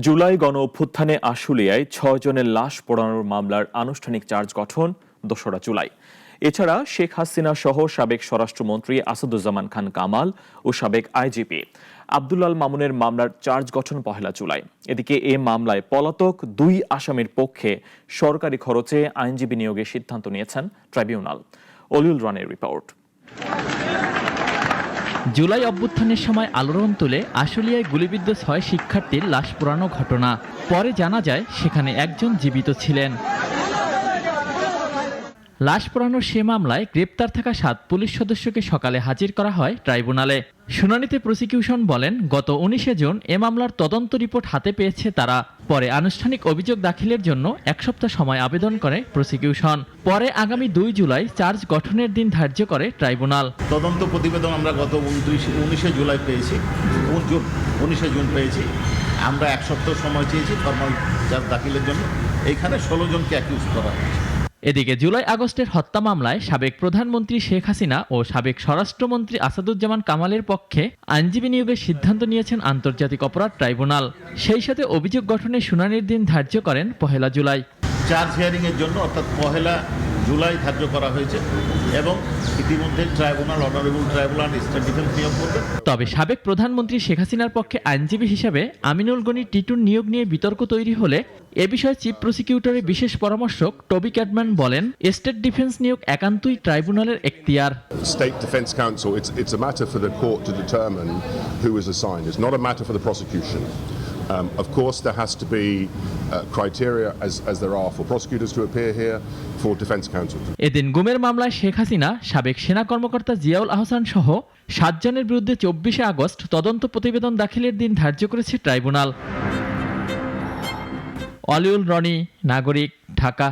জুলাই গণ অভ্যুত্থানে আশুলিয়ায় ৬ জনের লাশ পোড়ানোর মামলার আনুষ্ঠানিক চার্জ গঠন ২রা জুলাই। এছাড়া শেখ হাসিনা সহ সাবেক স্বরাষ্ট্রমন্ত্রী আসাদুজ্জামান খান কামাল ও সাবেক আইজিপি আব্দুল মামুনের মামলার চার্জ গঠন ১লা জুলাই। এদিকে এ মামলায় পলাতক ২ আসামির পক্ষে সরকারি খরচে আইনজীবী নিয়োগের সিদ্ধান্ত নিয়েছেন ট্রাইব্যুনাল। অলিউল রানের রিপোর্ট। জুলাই অভ্যুত্থানের সময় আলোড়ন তুলে আশুলিয়ায় গুলিবিদ্ধ ৬ শিক্ষার্থীর লাশ পোড়ানো ঘটনা। পরে জানা যায় সেখানে একজন জীবিত ছিলেন। লাশ পোড়ানোর সে মামলায় গ্রেপ্তার থাকা ৭ পুলিশ সদস্যকে সকালে হাজির করা হয় ট্রাইব্যুনালে। শুনানিতে প্রসিকিউশন বলেন, গত ১৯ জুন এ মামলার তদন্ত রিপোর্ট হাতে পেয়েছে তারা। পরে আনুষ্ঠানিক অভিযোগ দাখিলের জন্য ১ সপ্তাহ সময় আবেদন করে প্রসিকিউশন। পরে আগামী ২ জুলাই চার্জ গঠনের দিন ধার্য করে ট্রাইব্যুনাল। তদন্ত প্রতিবেদন আমরা গত ১৯ জুলাই পেয়েছি, ১৯ জুন পেয়েছি। আমরা ১ সপ্তাহ সময় চেয়েছি ফরমাল চার্জ দাখিলের জন্য। এইখানে ১৬ জনকে অ্যাকিউজ করা হয়েছে। এদিকে জুলাই আগস্টের হত্যা মামলায় সাবেক প্রধানমন্ত্রী শেখ হাসিনা ও সাবেক স্বরাষ্ট্রমন্ত্রী আসাদুজ্জামান কামালের পক্ষে আইনজীবী নিয়োগের সিদ্ধান্ত নিয়েছেন আন্তর্জাতিক অপরাধ ট্রাইব্যুনাল। সেই সাথে অভিযোগ গঠনের শুনানির দিন ধার্য করেন ১লা জুলাই। চার্জ হিয়ারিংয়ের জন্য অর্থাৎ ১লা জুলাই ধার্য করা হয়েছে এবং ইতিমধ্যে tribunal honourable tribunal state defence নিয়োগ করবে। তবে সাবেক প্রধানমন্ত্রী শেখ হাসিনার পক্ষে আইনজীবী হিসেবে আমিনুল গনি টিটুর নিয়োগ নিয়ে বিতর্ক তৈরি হলে এ বিষয়ে চিফ প্রসিকিউটরের বিশেষ পরামর্শক টবি ক্যাডম্যান বলেন, স্টেট ডিফেন্স নিয়োগ একান্তই ট্রাইব্যুনালের এখতিয়ার। State Defence Counsel, it's a matter for the court to determine who is assigned. It's not a matter for the prosecution. Of course, there has to be criteria, as there are for prosecutors to appear here, for defence counsel. এদিন গুমের মামলায় শেখ হাসিনা, সাবেক সেনা কর্মকর্তা জিয়াউল আহসান সহ ৭ জনের বিরুদ্ধে ২৪শে আগস্ট তদন্ত প্রতিবেদন দাখিলের দিন ধার্য করেছে ট্রাইব্যুনাল। অলিউল রনি, নাগরিক, ঢাকা।